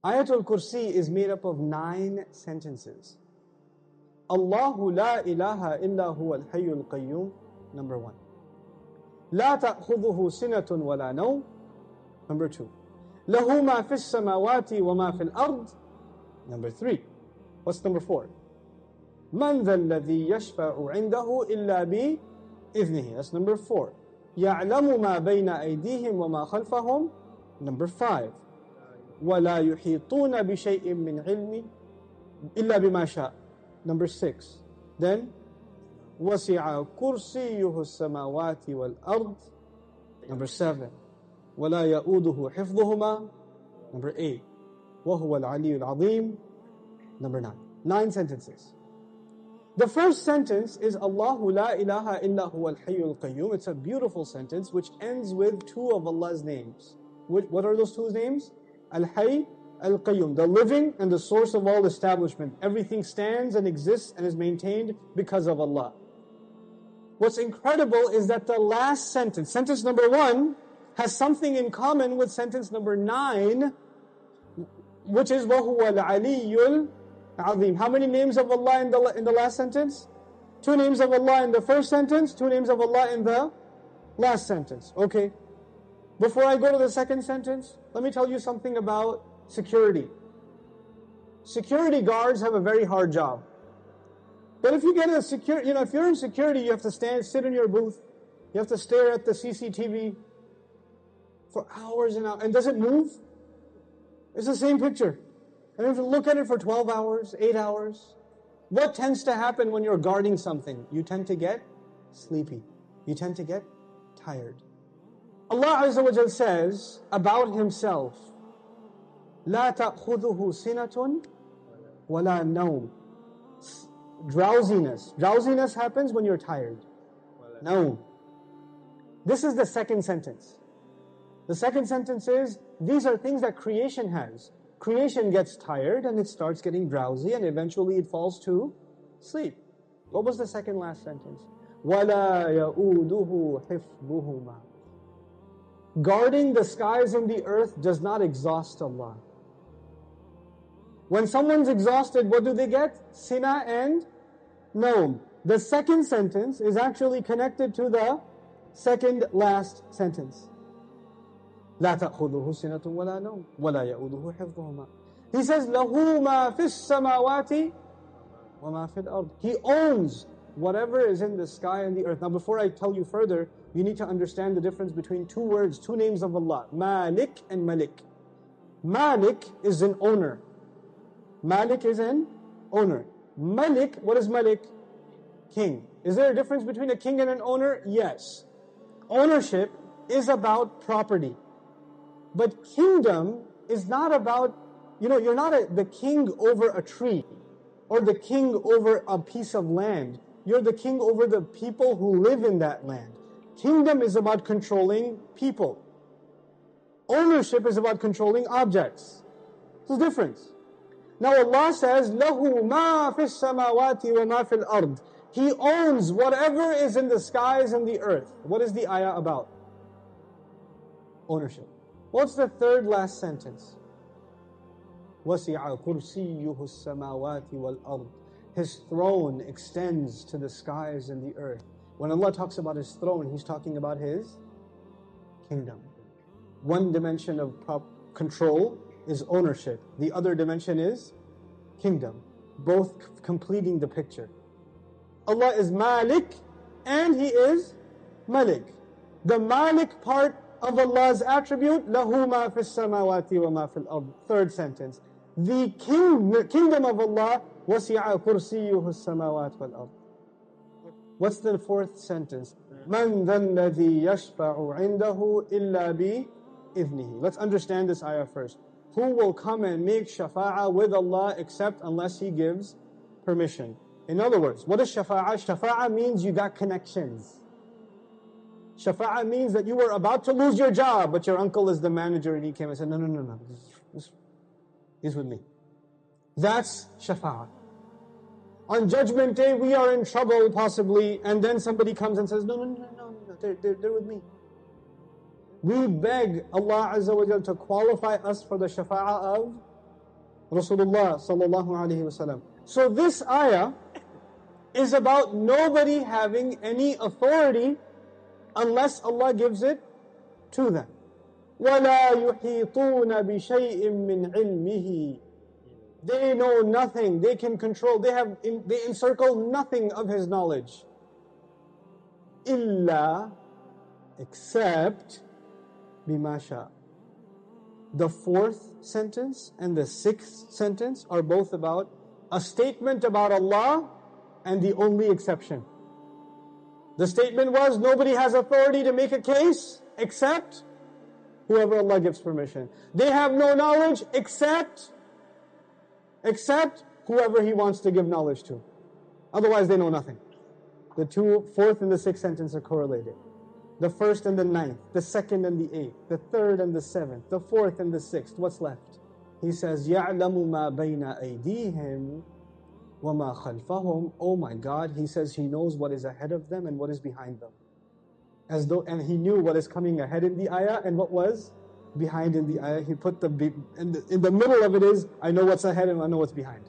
Ayatul Kursi is made up of 9 sentences. Allahu la ilaha illa huwa al-hayyul qayyum, number 1. La ta'khudhuhu sinatun wa la nawm, number 2. Lahu ma fis samawati wa ma fil ard, number 3. What's number 4? Man dha alladhi yashfa'u 'indahu illa bi idhnihi, that's number 4. Ya'lamu ma bayna aydihim wa ma khalfahum, number 5. وَلَا يُحِيطُونَ بِشَيْءٍ مِّنْ عِلْمِ إِلَّا بِمَا شَاءَ, number 6. Then وَسِعَ كُرْسِيُّهُ السَّمَاوَاتِ وَالْأَرْضِ, number 7. وَلَا يَؤُودُهُ حِفْظُهُمَا, number 8. وَهُوَ الْعَلِيُّ الْعَظِيمُ, number 9. 9 sentences. The first sentence is Allahu la ilaha illa huwa al-hayyul qayyum. It's a beautiful sentence which ends with 2 of Allah's names. What are those 2 names? Al-Hayy, Al-Qayyum, the living and the source of all establishment. Everything stands and exists and is maintained because of Allah. What's incredible is that the last sentence, sentence number 1, has something in common with sentence number 9, which is وَهُوَ الْعَلِيُّ الْعَظِيمُ. How many names of Allah in the last sentence? 2 names of Allah in the first sentence, 2 names of Allah in the last sentence. Okay. Before I go to the second sentence, let me tell you something about security. Security guards have a very hard job. But if you get a if you're in security, you have to sit in your booth. You have to stare at the CCTV for hours and hours. And does it move? It's the same picture. And you have to look at it for 12 hours, 8 hours. What tends to happen when you're guarding something? You tend to get sleepy. You tend to get tired. Allah Azza wa Jal says about Himself, لا تأخذه سنة ولا نوم. Drowsiness. Drowsiness happens when you're tired. No. This is the second sentence. The second sentence is, these are things that creation has. Creation gets tired and it starts getting drowsy and eventually it falls to sleep. What was the second last sentence? وَلَا يَؤُودُهُ حِفْظُهُمَا. Guarding the skies and the earth does not exhaust Allah. When someone's exhausted, what do they get? Sina and Naum. The second sentence is actually connected to the second last sentence. لا تأخذه سنة ولا نوم ولا يؤوده حفظهما. He says, له ما في السماوات وما في الأرض. He owns whatever is in the sky and the earth. Now before I tell you further, you need to understand the difference between 2 words, 2 names of Allah, Malik and Malik. Malik is an owner. Malik is an owner. Malik, what is Malik? King. Is there a difference between a king and an owner? Yes. Ownership is about property. But kingdom is not about, you're not the king over a tree or the king over a piece of land. You're the king over the people who live in that land. Kingdom is about controlling people. Ownership is about controlling objects. There's a difference. Now Allah says, لَهُ مَا فِي السَّمَاوَاتِ وَمَا فِي الْأَرْضِ. He owns whatever is in the skies and the earth. What is the ayah about? Ownership. What's the third last sentence? وَسِعَ كُرْسِيُّهُ السَّمَاوَاتِ وَالْأَرْضِ. His throne extends to the skies and the earth. When Allah talks about His throne, He's talking about His kingdom. One dimension of control is ownership. The other dimension is kingdom. Both completing the picture. Allah is Malik and He is Malik. The Malik part of Allah's attribute, لَهُ مَا فِي السَّمَاوَاتِ وَمَا فِي الْأَرْضِ. Third sentence. The kingdom of Allah, وَسِعَ كُرْسِيُّهُ السَّمَاوَاتِ وَالْأَرْضِ. What's the fourth sentence? مَنْ ذَا الَّذِي يَشْفَعُ عِنْدَهُ إِلَّا بِإِذْنِهِ. Let's understand this ayah first. Who will come and make shafa'ah with Allah except unless He gives permission? In other words, what is shafa'ah? Shafa'ah means you got connections. Shafa'ah means that you were about to lose your job, but your uncle is the manager and he came and said, no, he's with me. That's shafa'ah. On Judgment Day, we are in trouble possibly, and then somebody comes and says, no, they're with me. We beg Allah Azza wa Jal to qualify us for the shafa'ah of Rasulullah sallallahu alaihi wasallam. So this ayah is about nobody having any authority unless Allah gives it to them. وَلَا يُحِيطُونَ بِشَيْءٍ مِّنْ عِلْمِهِ. They know nothing, they can control, they encircle nothing of His knowledge. إِلَّا, except بِمَا شَاءَ. The fourth sentence and the sixth sentence are both about a statement about Allah and the only exception. The statement was, nobody has authority to make a case except whoever Allah gives permission. They have no knowledge except whoever He wants to give knowledge to. Otherwise they know nothing. The fourth and the sixth sentence are correlated. The first and the ninth, the second and the eighth, the third and the seventh, the fourth and the sixth. What's left? He says, يَعْلَمُ مَا بَيْنَ أَيْدِيهِمْ وَمَا خَلْفَهُمْ. Oh my God, He says He knows what is ahead of them and what is behind them. And He knew what is coming ahead in the ayah and what was behind in the ayah. He put in the middle of it is, I know what's ahead and I know what's behind.